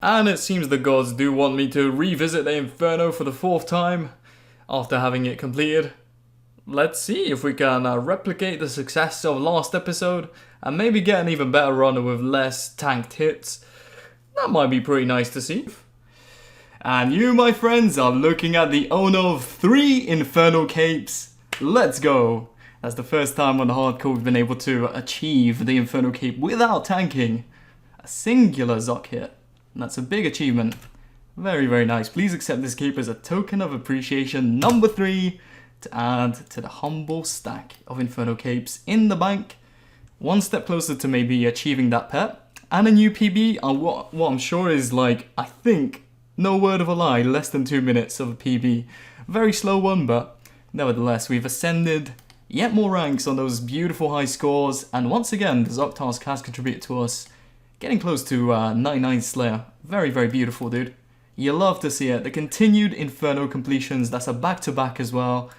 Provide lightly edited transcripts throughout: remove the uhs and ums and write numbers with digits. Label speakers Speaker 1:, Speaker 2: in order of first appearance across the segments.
Speaker 1: And it seems the gods do want me to revisit the Inferno for the 4th time after having it completed. Let's see if we can replicate the success of last episode and maybe get an even better run with less tanked hits. That might be pretty nice to see. And you, my friends, are looking at the owner of 3 Infernal Capes. Let's go! That's the first time on the hardcore we've been able to achieve the Infernal Cape without tanking a singular Zoc hit. And that's a big achievement. Very, very nice. Please accept this cape as a token of appreciation number 3 to add to the humble stack of Infernal Capes in the bank. One step closer to maybe achieving that pet. And a new PB, what I'm sure is like, I think, no word of a lie, less than 2 minutes of a PB. Very slow one, but nevertheless, we've ascended yet more ranks on those beautiful high scores. And once again, the Zoc task has contributed to us getting close to 99 Slayer. Very, very beautiful, dude. You love to see it. The continued Inferno completions, that's a back-to-back as well.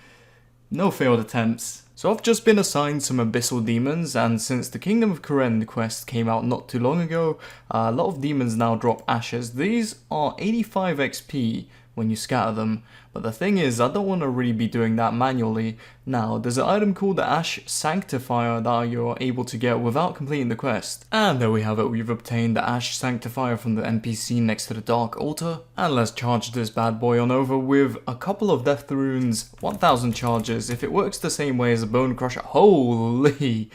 Speaker 1: No failed attempts. So I've just been assigned some Abyssal Demons, and since the Kingdom of Koren quest came out not too long ago, a lot of demons now drop ashes. These are 85 XP when you scatter them, but the thing is, I don't want to really be doing that manually. Now, there's an item called the Ash Sanctifier that you're able to get without completing the quest. And there we have it, we've obtained the Ash Sanctifier from the NPC next to the Dark Altar. And let's charge this bad boy on over with a couple of Death Runes, 1000 charges. If it works the same way as a Bone Crusher, holy!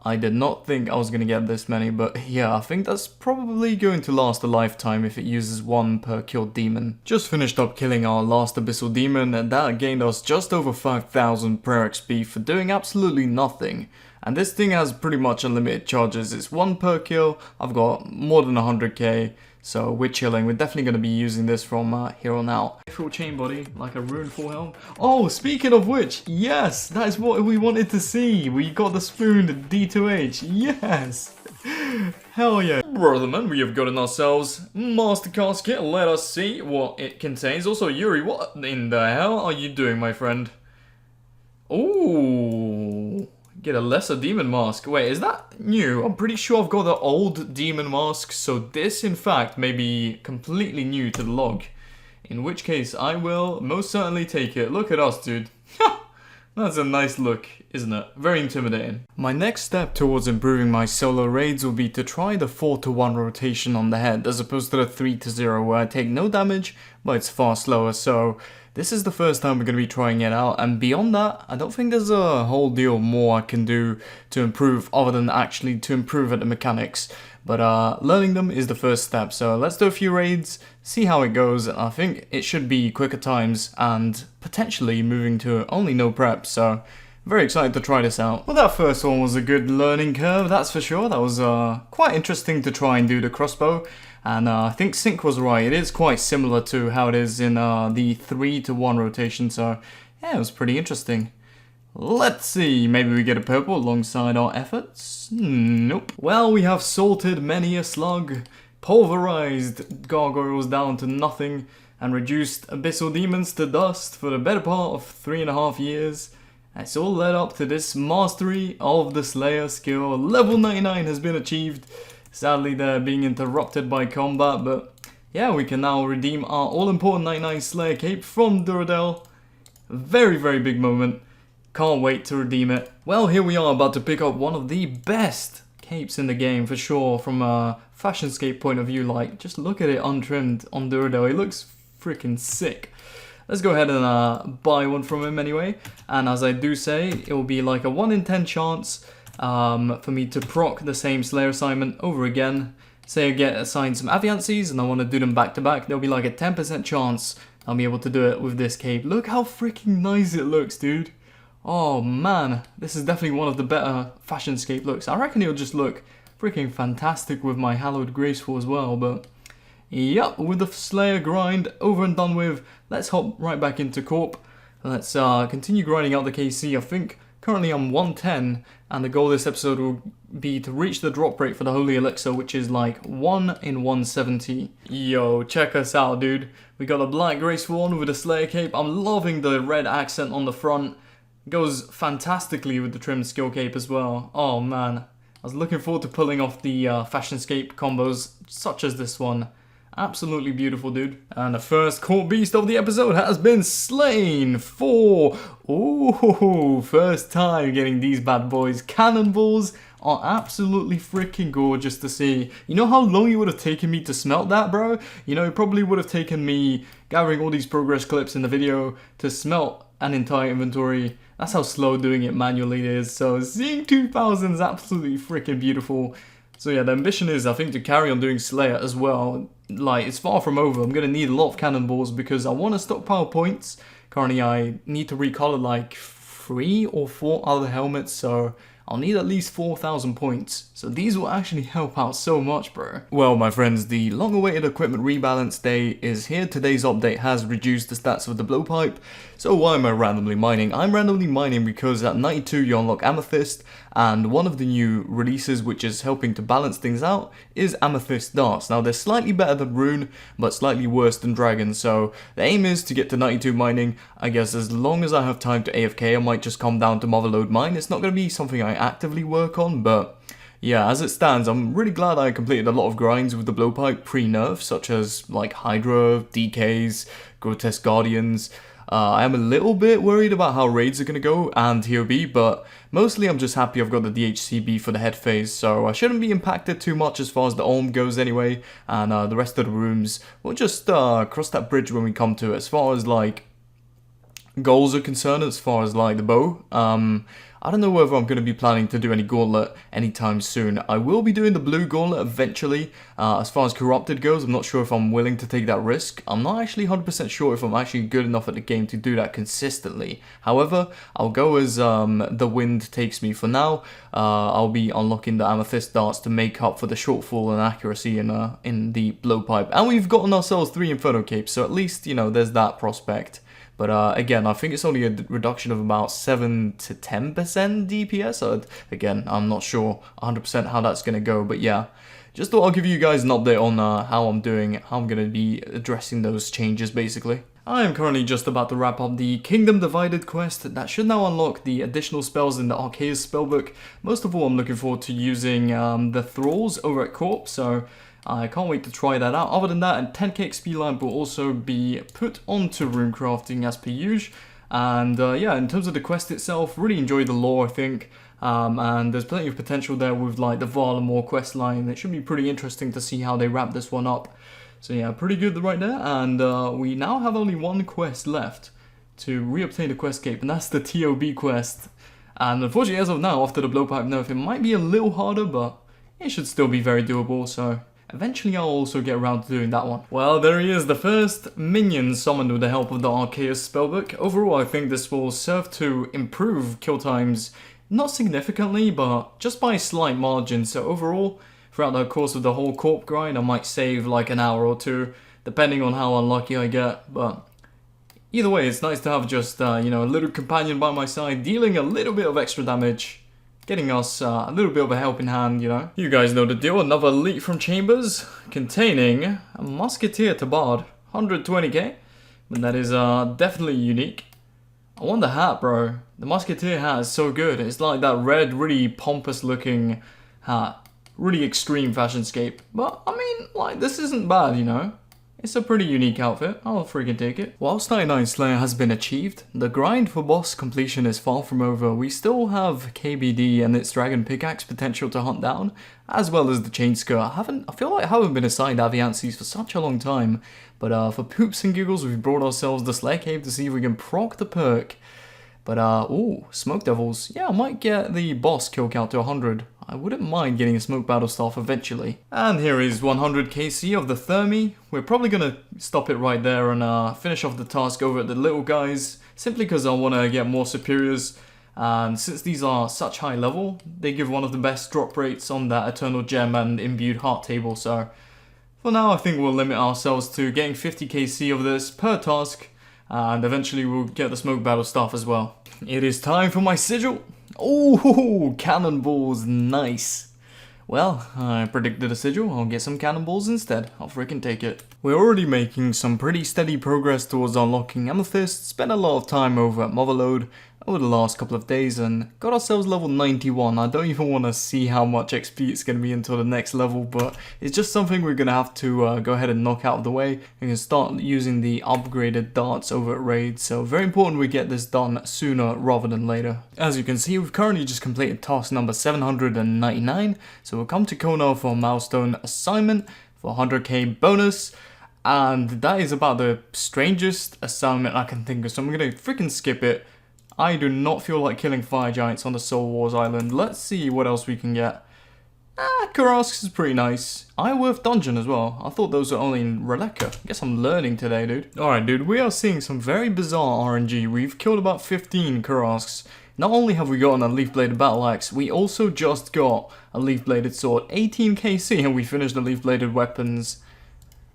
Speaker 1: I did not think I was going to get this many, but yeah, I think that's probably going to last a lifetime if it uses 1 per killed demon. Just finished up killing our last Abyssal Demon, and that gained us just over 5000 prayer XP for doing absolutely nothing. And this thing has pretty much unlimited charges. It's 1 per kill. I've got more than 100k, so we're chilling. We're definitely going to be using this from here on out. Full chain body, like a rune full helm. Oh, speaking of which, yes, that is what we wanted to see. We got the spoon, the D2H, yes. Hell yeah. Brotherman, we have gotten ourselves Master Casket. Let us see what it contains. Also, Yuri, what in the hell are you doing, my friend? Ooh. Get a lesser demon mask. Wait, is that new? I'm pretty sure I've got the old demon mask, so this in fact may be completely new to the log. In which case I will most certainly take it. Look at us, dude. That's a nice look, isn't it? Very intimidating. My next step towards improving my solo raids will be to try the 4-to-1 rotation on the head, as opposed to the 3-to-0 where I take no damage, but it's far slower. So this is the first time we're going to be trying it out, and beyond that, I don't think there's a whole deal more I can do to improve other than actually to improve at the mechanics. But learning them is the first step, so let's do a few raids, see how it goes. I think it should be quicker times and potentially moving to only no prep, so very excited to try this out. Well, that first one was a good learning curve, that's for sure. That was quite interesting to try and do the crossbow. And I think Sync was right, it is quite similar to how it is in the 3-to-1 rotation, so yeah, it was pretty interesting. Let's see, maybe we get a purple alongside our efforts? Nope. Well, we have salted many a slug, pulverized gargoyles down to nothing, and reduced abyssal demons to dust for the better part of 3.5 years. It's all led up to this mastery of the Slayer skill. Level 99 has been achieved. Sadly, they're being interrupted by combat, but yeah, we can now redeem our all-important 99 Slayer cape from Duality. Very, very big moment. Can't wait to redeem it. Well, here we are about to pick up one of the best capes in the game for sure from a fashionscape point of view. Like, just look at it untrimmed on Duality. It looks freaking sick. Let's go ahead and buy one from him anyway. And as I do say, it will be like a 1 in 10 chance for me to proc the same Slayer assignment over again. Say I get assigned some Aviancies and I want to do them back to back. There'll be like a 10% chance I'll be able to do it with this cape. Look how freaking nice it looks, dude. Oh man, this is definitely one of the better fashionscape looks. I reckon it'll just look freaking fantastic with my Hallowed Graceful as well, but yep, with the Slayer grind over and done with, let's hop right back into Corp. Let's continue grinding out the KC. I think currently I'm 110, and the goal this episode will be to reach the drop rate for the Holy Elixir, which is like 1 in 170. Yo, check us out, dude. We got a Black Graceful on with a Slayer cape. I'm loving the red accent on the front. Goes fantastically with the trimmed skill cape as well. Oh man, I was looking forward to pulling off the fashionscape combos such as this one, Absolutely beautiful, dude. And the first corp beast of the episode has been slain for... Ooh, first time getting these bad boys. Cannonballs are absolutely freaking gorgeous to see. You know how long it would have taken me to smelt that, bro? You know, it probably would have taken me gathering all these progress clips in the video to smelt an entire inventory. That's how slow doing it manually is. So seeing 2000 is absolutely freaking beautiful. So yeah, the ambition is, I think, to carry on doing Slayer as well. Like, it's far from over. I'm going to need a lot of cannonballs because I want to stockpile points. Currently, I need to recolor like 3 or 4 other helmets, so I'll need at least 4,000 points. So these will actually help out so much, bro. Well, my friends, the long-awaited equipment rebalance day is here. Today's update has reduced the stats of the blowpipe. So why am I randomly mining? I'm randomly mining because at 92 you unlock Amethyst, and one of the new releases which is helping to balance things out is Amethyst Darts. Now they're slightly better than Rune, but slightly worse than Dragon, so the aim is to get to 92 mining. I guess as long as I have time to AFK, I might just come down to Motherload mine. It's not going to be something I actively work on, but yeah, as it stands, I'm really glad I completed a lot of grinds with the blowpipe pre-nerf, such as like Hydra, DKs, Grotesque Guardians. I am a little bit worried about how raids are going to go and TOB, but mostly I'm just happy I've got the DHCB for the head phase, so I shouldn't be impacted too much as far as the Olm goes anyway, and the rest of the rooms, we'll just cross that bridge when we come to it. As far as like goals are concerned, as far as like the bow, I don't know whether I'm going to be planning to do any gauntlet anytime soon. I will be doing the blue gauntlet eventually. As far as corrupted goes, I'm not sure if I'm willing to take that risk. I'm not actually 100% sure if I'm actually good enough at the game to do that consistently. However, I'll go as the wind takes me for now. I'll be unlocking the Amethyst Darts to make up for the shortfall in accuracy in the blowpipe. And we've gotten ourselves 3 Inferno Capes, so at least, you know, there's that prospect. But again, I think it's only a reduction of about 7 to 10% DPS. So again, I'm not sure 100% how that's going to go. But yeah, just thought I'll give you guys an update on how I'm doing, how I'm going to be addressing those changes basically. I am currently just about to wrap up the Kingdom Divided quest. That should now unlock the additional spells in the Arceus spellbook. Most of all, I'm looking forward to using the Thralls over at Corp. So I can't wait to try that out. Other than that, a 10k XP lamp will also be put onto rune crafting as per usual. And yeah, in terms of the quest itself, really enjoyed the lore, I think. And there's plenty of potential there with like the Varlamore quest line. It should be pretty interesting to see how they wrap this one up. So yeah, pretty good right there. And we now have only one quest left to reobtain the quest cape, and that's the TOB quest. And unfortunately, as of now, after the blowpipe nerf, it might be a little harder, but it should still be very doable. So eventually I'll also get around to doing that one. Well, there he is, the first minion summoned with the help of the Arceus spellbook. Overall, I think this will serve to improve kill times, not significantly, but just by a slight margin. So overall, throughout the course of the whole corp grind, I might save like an hour or 2, depending on how unlucky I get. But either way, it's nice to have just, you know, a little companion by my side, dealing a little bit of extra damage, getting us a little bit of a helping hand, you know. You guys know the deal. Another Elite from Chambers containing a Musketeer Tabard, 120k. And that is definitely unique. I want the hat, bro. The Musketeer hat is so good. It's like that red, really pompous looking hat. Really extreme fashionscape. But, I mean, like, this isn't bad, you know. It's a pretty unique outfit, I'll freaking take it. Whilst 99 Slayer has been achieved, the grind for boss completion is far from over. We still have KBD and its Dragon Pickaxe potential to hunt down, as well as the Chain Skirt. I feel like I haven't been assigned Aviancies for such a long time, but for poops and giggles we've brought ourselves the Slayer Cave to see if we can proc the perk. But ooh, Smoke Devils. Yeah, I might get the boss kill count to 100. I wouldn't mind getting a Smoke Battle Staff eventually. And here is 100 KC of the Thermi. We're probably going to stop it right there and finish off the task over at the little guys, simply because I want to get more superiors. And since these are such high level, they give one of the best drop rates on that Eternal Gem and Imbued Heart table. So for now, I think we'll limit ourselves to getting 50 KC of this per task. And eventually we'll get the Smoke Battle Staff as well. It is time for my sigil. Oh, cannonballs, nice. Well, I predicted a sigil, I'll get some cannonballs instead. I'll freaking take it. We're already making some pretty steady progress towards unlocking Amethyst. Spent a lot of time over at Motherload. over the last couple of days and got ourselves level 91. I don't even want to see how much XP it's going to be until the next level, but it's just something we're going to have to go ahead and knock out of the way. We can start using the upgraded darts over at Raid, so very important we get this done sooner rather than later. As you can see, we've currently just completed task number 799, so we'll come to Kona for a milestone assignment for 100k bonus. And that is about the strangest assignment I can think of, so I'm going to freaking skip it. I do not feel like killing fire giants on the Soul Wars island. Let's see what else we can get. Karasks is pretty nice. Ironworth Dungeon as well. I thought those were only in Releka. Guess I'm learning today, dude. Alright, dude, we are seeing some very bizarre RNG. We've killed about 15 Karasks. Not only have we gotten a leaf-bladed battle axe, we also just got a leaf-bladed sword. 18 KC, and we finished the leaf-bladed weapons.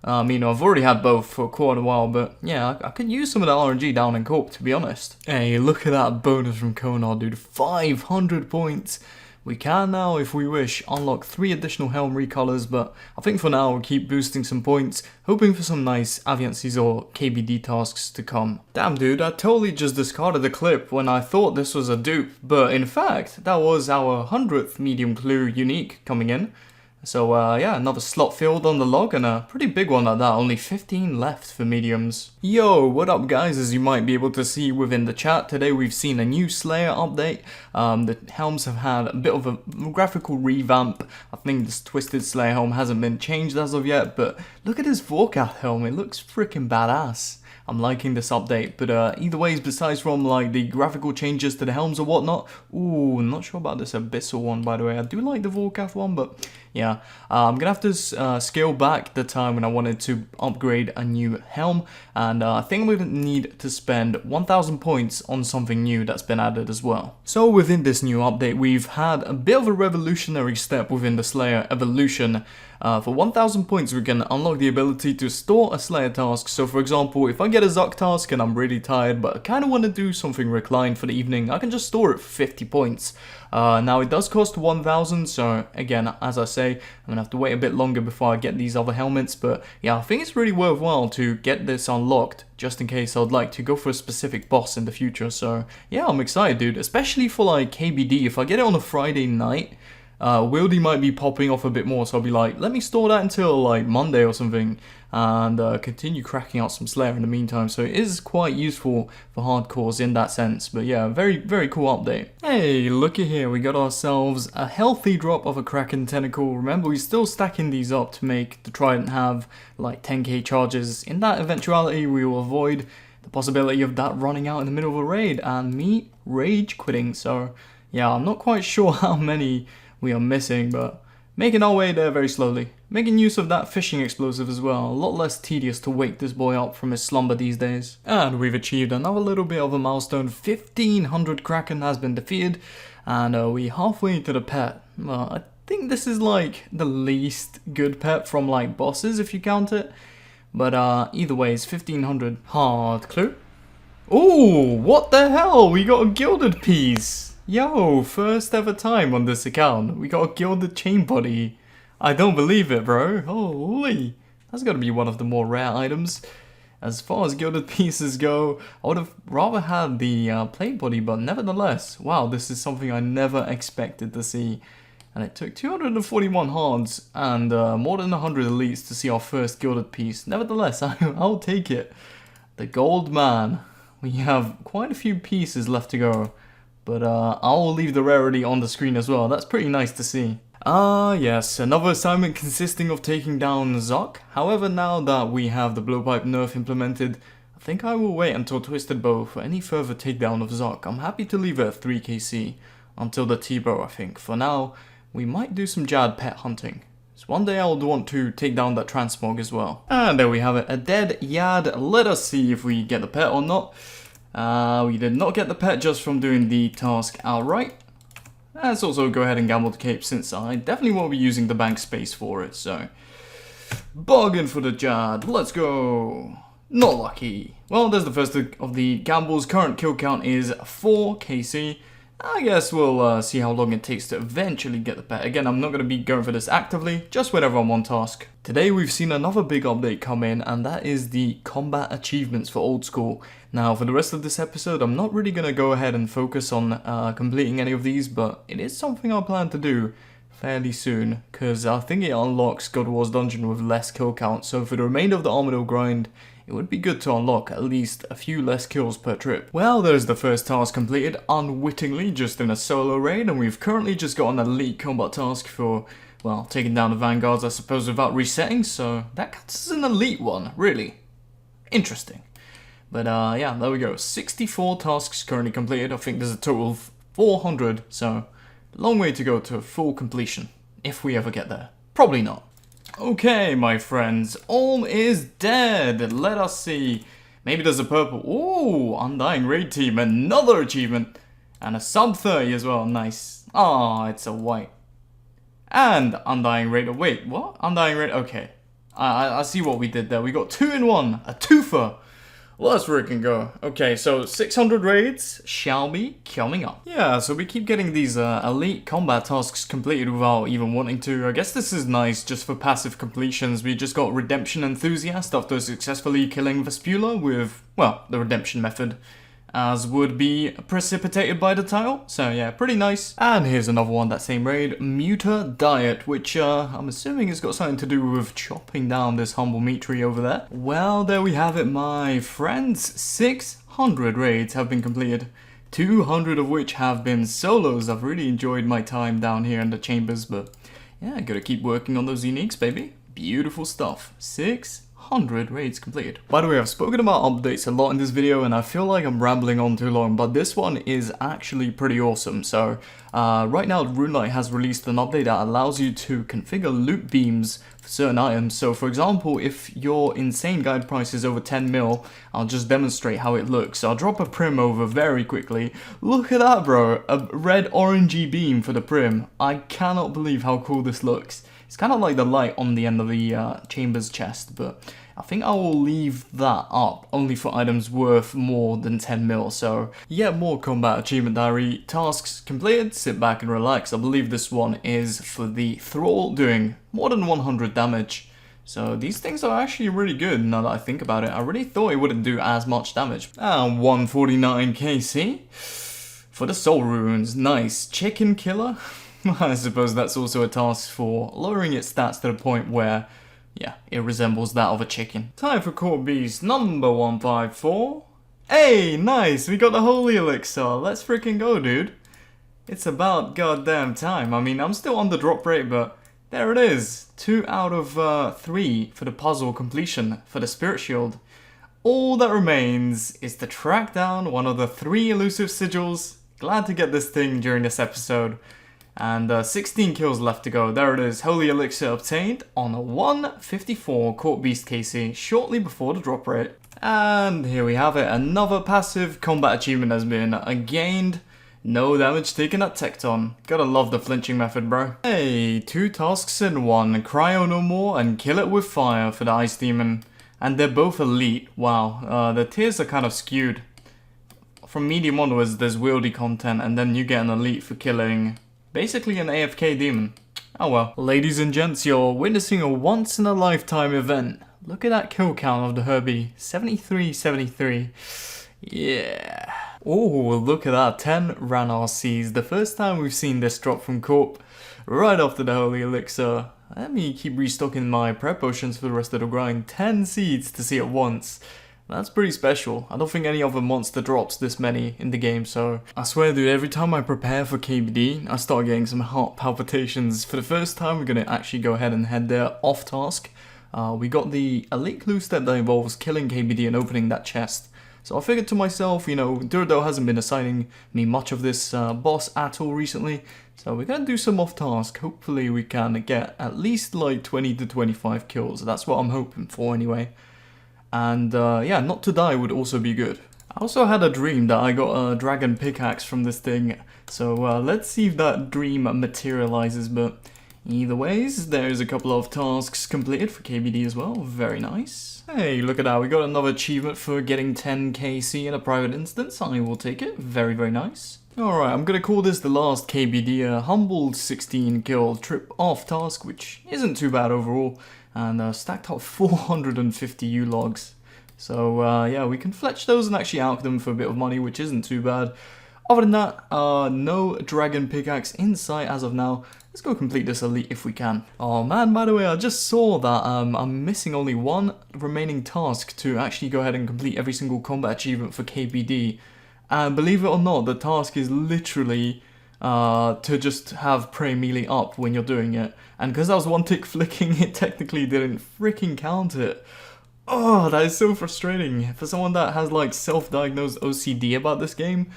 Speaker 1: I've already had both for quite a while, but yeah, I could use some of that RNG down in Corp, to be honest. Hey, look at that bonus from Konar, dude. 500 points. We can now, if we wish, unlock 3 additional helm recolors, but I think for now we'll keep boosting some points, hoping for some nice Aviancies or KBD tasks to come. Damn, dude, I totally just discarded the clip when I thought this was a dupe, but in fact, that was our 100th medium clue unique coming in. So yeah, another slot filled on the log, and a pretty big one at that, only 15 left for mediums. Yo, what up guys? As you might be able to see within the chat, today we've seen a new Slayer update. The helms have had a bit of a graphical revamp. I think this Twisted Slayer helm hasn't been changed as of yet, but look at this Vorkath helm, it looks freaking badass. I'm liking this update, but either ways, besides from like the graphical changes to the helms or whatnot, ooh, I'm not sure about this Abyssal one, by the way. I do like the Vorkath one, but yeah, I'm gonna have to scale back the time when I wanted to upgrade a new helm, and I think we're gonna need to spend 1,000 points on something new that's been added as well. So within this new update, we've had a bit of a revolutionary step within the Slayer evolution. For 1,000 points, we can unlock the ability to store a Slayer task. So for example, if I get a Zuck task and I'm really tired, but I kind of want to do something reclined for the evening, I can just store it for 50 points. Now it does cost 1,000, so again, as I say, I'm going to have to wait a bit longer before I get these other helmets, but yeah, I think it's really worthwhile to get this unlocked, just in case I'd like to go for a specific boss in the future. So yeah, I'm excited, dude, especially for like KBD. If I get it on a Friday night, Wieldy might be popping off a bit more, so I'll be like, let me store that until like Monday or something, and continue cracking out some Slayer in the meantime. So it is quite useful for hardcores in that sense, but yeah, very, very cool update. Hey, looky here, we got ourselves a healthy drop of a Kraken Tentacle. Remember, we're still stacking these up to make the Trident have like 10k charges. In that eventuality, we will avoid the possibility of that running out in the middle of a raid and me rage quitting. So yeah, I'm not quite sure how many we are missing, but making our way there very slowly. Making use of that fishing explosive as well, a lot less tedious to wake this boy up from his slumber these days. And we've achieved another little bit of a milestone. 1,500 Kraken has been defeated, and we're halfway to the pet. Well, I think this is like the least good pet from like bosses if you count it, but either way, it's 1,500 hard clue. Ooh, what the hell? We got a gilded piece. Yo, first ever time on this account, we got a gilded chain body. I don't believe it, bro. Holy, that's gotta be one of the more rare items. As far as gilded pieces go, I would have rather had the plate body, but nevertheless, wow, this is something I never expected to see. And it took 241 hards and more than 100 elites to see our first gilded piece. Nevertheless, I'll take it. The gold man. We have quite a few pieces left to go. But I'll leave the rarity on the screen as well. That's pretty nice to see. Yes, another assignment consisting of taking down Zuck. However, now that we have the blowpipe nerf implemented, I think I will wait until Twisted Bow for any further takedown of Zuck. I'm happy to leave it at 3kc until the T-Bow, I think. For now, we might do some Jad pet hunting. So one day I would want to take down that transmog as well. And there we have it, a dead Yad. Let us see if we get the pet or not. We did not get the pet just from doing the task outright. Let's also go ahead and gamble the cape, since I definitely won't be using the bank space for it, so bargain for the Jad, let's go. Not lucky. Well, there's the first of the gambles. Current kill count is 4kc. I guess we'll see how long it takes to eventually get the pet. Again, I'm not going to be going for this actively, just whenever I'm on task. Today we've seen another big update come in, and that is the combat achievements for Old School. Now, for the rest of this episode, I'm not really going to go ahead and focus on completing any of these, but it is something I plan to do fairly soon, because I think it unlocks God of War's dungeon with less kill count, so for the remainder of the Armadillo grind, it would be good to unlock at least a few less kills per trip. Well, there's the first task completed, unwittingly, just in a solo raid, and we've currently just got an elite combat task for, well, taking down the vanguards, I suppose, without resetting, so that counts as an elite one, really. Interesting. But yeah, there we go, 64 tasks currently completed. I think there's a total of 400, so long way to go to full completion, if we ever get there. Probably not. Okay, my friends, all is dead. Let us see. Maybe there's a purple. Ooh, Undying Raid Team, another achievement. And a sub 30 as well, nice. Ah, it's a white. And Undying Raid, wait, what? Undying Raid, okay. I see what we did there. We got 2 in 1, a twofer. Let's freaking go. Okay, so 600 raids shall be coming up. Yeah, so we keep getting these elite combat tasks completed without even wanting to. I guess this is nice just for passive completions. We just got Redemption Enthusiast after successfully killing Vespula with, well, the redemption method, as would be precipitated by the title. So yeah, pretty nice. And here's another one, that same raid, Muta Diet, which I'm assuming has got something to do with chopping down this humble meat tree over there. Well, there we have it, my friends. 600 raids have been completed, 200 of which have been solos. I've really enjoyed my time down here in the chambers, but yeah, gotta keep working on those uniques, baby. Beautiful stuff. 600 raids completed. By the way, I've spoken about updates a lot in this video and I feel like I'm rambling on too long, but this one is actually pretty awesome. So right now RuneLite has released an update that allows you to configure loot beams for certain items. So for example, if your insane guide price is over 10 mil, I'll just demonstrate how it looks. So I'll drop a prim over very quickly. Look at that, bro, a red orangey beam for the prim. I cannot believe how cool this looks. It's kind of like the light on the end of the chamber's chest, but I think I will leave that up only for items worth more than 10 mil. So yeah, more combat achievement diary tasks completed. Sit back and relax. I believe this one is for the Thrall doing more than 100 damage. So these things are actually really good now that I think about it. I really thought it wouldn't do as much damage. And 149 KC for the Soul Runes. Nice. Chicken Killer. I suppose that's also a task for lowering its stats to the point where, yeah, it resembles that of a chicken. Time for Corp Beast number 154. Hey, nice, we got the Holy Elixir. Let's freaking go, dude. It's about goddamn time. I mean, I'm still on the drop rate, but there it is. 2 out of 3 for the puzzle completion for the Spirit Shield. All that remains is to track down one of the 3 elusive sigils. Glad to get this thing during this episode. And 16 kills left to go. There it is. Holy Elixir obtained on a 154 Corp Beast KC shortly before the drop rate. And here we have it. Another passive combat achievement has been gained. No damage taken at Tecton. Gotta love the flinching method, bro. Hey, 2 tasks in 1. Cryo no more and kill it with fire for the Ice Demon. And they're both elite. Wow, the tiers are kind of skewed. From medium onwards, there's wieldy content, and then you get an elite for killing basically an AFK demon. Oh well. Ladies and gents, you're witnessing a once-in-a-lifetime event. Look at that kill count of the Herbie. 73. Yeah. Oh, look at that. 10 Ran RCs. The first time we've seen this drop from Corp. Right after the Holy Elixir. Let me keep restocking my prep potions for the rest of the grind. 10 seeds to see at once. That's pretty special. I don't think any other monster drops this many in the game, so I swear, dude, every time I prepare for KBD, I start getting some heart palpitations. For the first time, we're going to actually go ahead and head there off task. We got the elite clue step that involves killing KBD and opening that chest. So I figured to myself, you know, Durdo hasn't been assigning me much of this boss at all recently, so we're going to do some off task. Hopefully we can get at least like 20 to 25 kills. That's what I'm hoping for anyway. And yeah, not to die would also be good. I also had a dream that I got a dragon pickaxe from this thing, so let's see if that dream materializes, but either ways, there's a couple of tasks completed for KBD as well, very nice. Hey, look at that, we got another achievement for getting 10 KC in a private instance, I will take it, very nice. Alright, I'm gonna call this the last KBD, a humble 16 kill trip off task, which isn't too bad overall, and stacked up 450 U logs. So yeah, we can fletch those and actually out them for a bit of money, which isn't too bad. Other than that, no dragon pickaxe in sight as of now. Let's go complete this elite if we can. Oh man, by the way, I just saw that I'm missing only one remaining task to actually go ahead and complete every single combat achievement for KBD. And believe it or not, the task is literally to just have pray melee up when you're doing it. And because I was one tick flicking, it technically didn't freaking count it. Oh, that is so frustrating. For someone that has like self-diagnosed OCD about this game,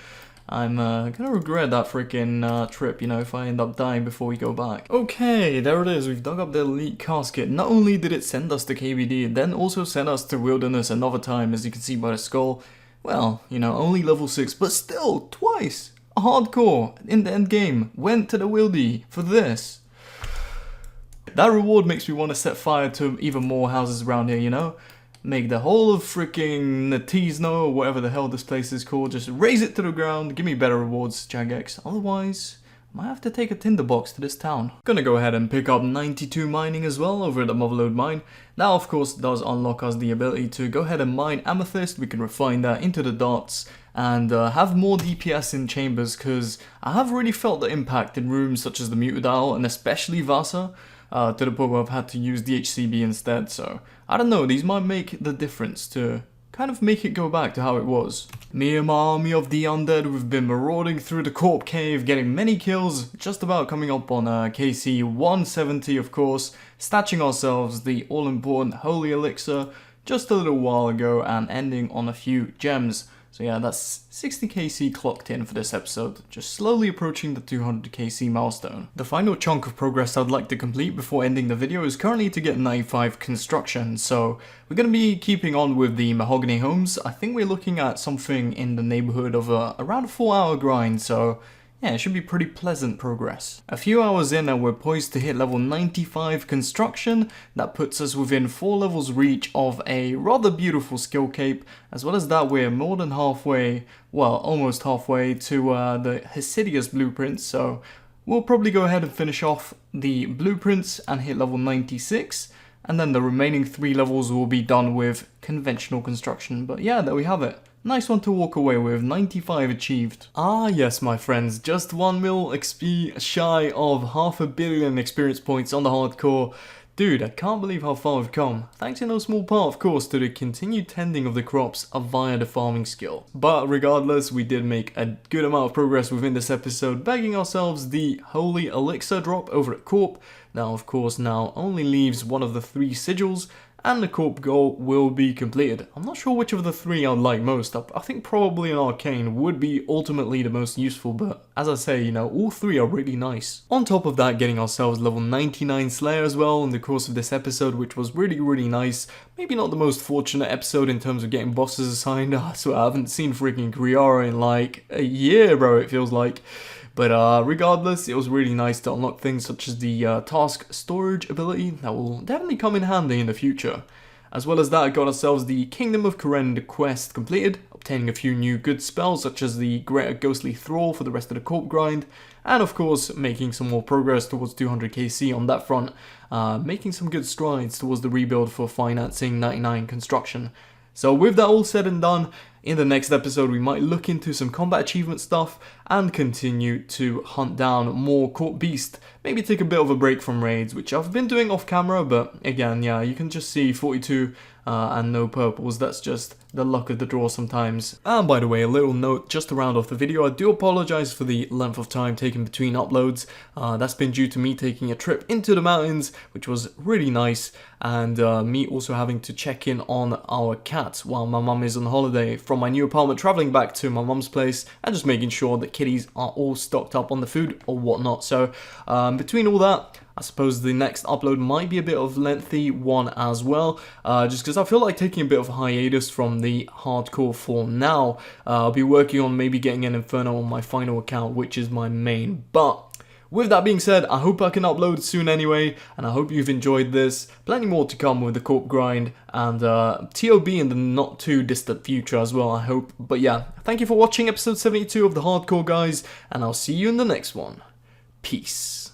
Speaker 1: I'm gonna regret that freaking trip, you know, if I end up dying before we go back. Okay, there it is. We've dug up the elite casket. Not only did it send us to KBD, it then also sent us to Wilderness another time, as you can see by the skull. Well, you know, only level 6, but still, twice! A hardcore, in the end game, went to the Wildy for this. That reward makes me want to set fire to even more houses around here, you know? Make the whole of freaking Natisno, or whatever the hell this place is called, just raise it to the ground, give me better rewards, Jagex. Otherwise, I might have to take a tinderbox to this town. Gonna go ahead and pick up 92 mining as well over at the Motherlode mine. That of course does unlock us the ability to go ahead and mine amethyst. We can refine that into the darts and have more DPS in chambers, because I have really felt the impact in rooms such as the Muted Owl and especially Vasa, to the point where I've had to use the HCB instead. So I don't know, these might make the difference to kind of make it go back to how it was. Me and my army of the undead, we've been marauding through the corp cave, getting many kills, just about coming up on KC 170 of course, statching ourselves the all-important holy elixir just a little while ago and ending on a few gems. So yeah, that's 60 KC clocked in for this episode, just slowly approaching the 200 KC milestone. The final chunk of progress I'd like to complete before ending the video is currently to get 95 construction, so we're going to be keeping on with the mahogany homes. I think we're looking at something in the neighborhood of around a 4-hour grind, so yeah, it should be pretty pleasant progress. A few hours in and we're poised to hit level 95 construction. That puts us within 4 levels reach of a rather beautiful skill cape. As well as that, we're more than halfway, well, almost halfway to the Hesidious blueprints. So we'll probably go ahead and finish off the blueprints and hit level 96. And then the remaining 3 levels will be done with conventional construction. But yeah, there we have it. Nice one to walk away with, 95 achieved. Ah yes, my friends, just 1 mil XP shy of 500 million experience points on the hardcore. Dude, I can't believe how far we've come, thanks in no small part of course to the continued tending of the crops via the farming skill. But regardless, we did make a good amount of progress within this episode, bagging ourselves the holy elixir drop over at Corp. Now of course now only leaves one of the 3 sigils, and the corp goal will be completed. I'm not sure which of the 3 I'd like most. I think probably an arcane would be ultimately the most useful, but as I say, you know, all 3 are really nice. On top of that, getting ourselves level 99 Slayer as well in the course of this episode, which was really nice. Maybe not the most fortunate episode in terms of getting bosses assigned. I swear I haven't seen freaking Griara in like a year, bro, it feels like. But regardless, it was really nice to unlock things such as the task storage ability that will definitely come in handy in the future. As well as that, got ourselves the Kingdom of Korend quest completed, obtaining a few new good spells such as the Greater Ghostly Thrall for the rest of the corp grind, and of course making some more progress towards 200 KC on that front, making some good strides towards the rebuild for financing 99 construction. So with that all said and done, in the next episode we might look into some combat achievement stuff and continue to hunt down more Corp Beast. Maybe take a bit of a break from raids, which I've been doing off camera, but again, yeah, you can just see 42 and no purples. That's just the luck of the draw sometimes. And by the way, a little note just to round off the video, I do apologize for the length of time taken between uploads. That's been due to me taking a trip into the mountains, which was really nice, and me also having to check in on our cat while my mum is on holiday from my new apartment, traveling back to my mum's place and just making sure that kitties are all stocked up on the food or whatnot. So between all that, I suppose the next upload might be a bit of lengthy one as well, just because I feel like taking a bit of a hiatus from the hardcore for now. I'll be working on maybe getting an Inferno on my final account, which is my main, but with that being said, I hope I can upload soon anyway, and I hope you've enjoyed this. Plenty more to come with the corp grind, and TOB in the not too distant future as well, I hope. But yeah, thank you for watching episode 72 of The Hardcore Guys, and I'll see you in the next one. Peace.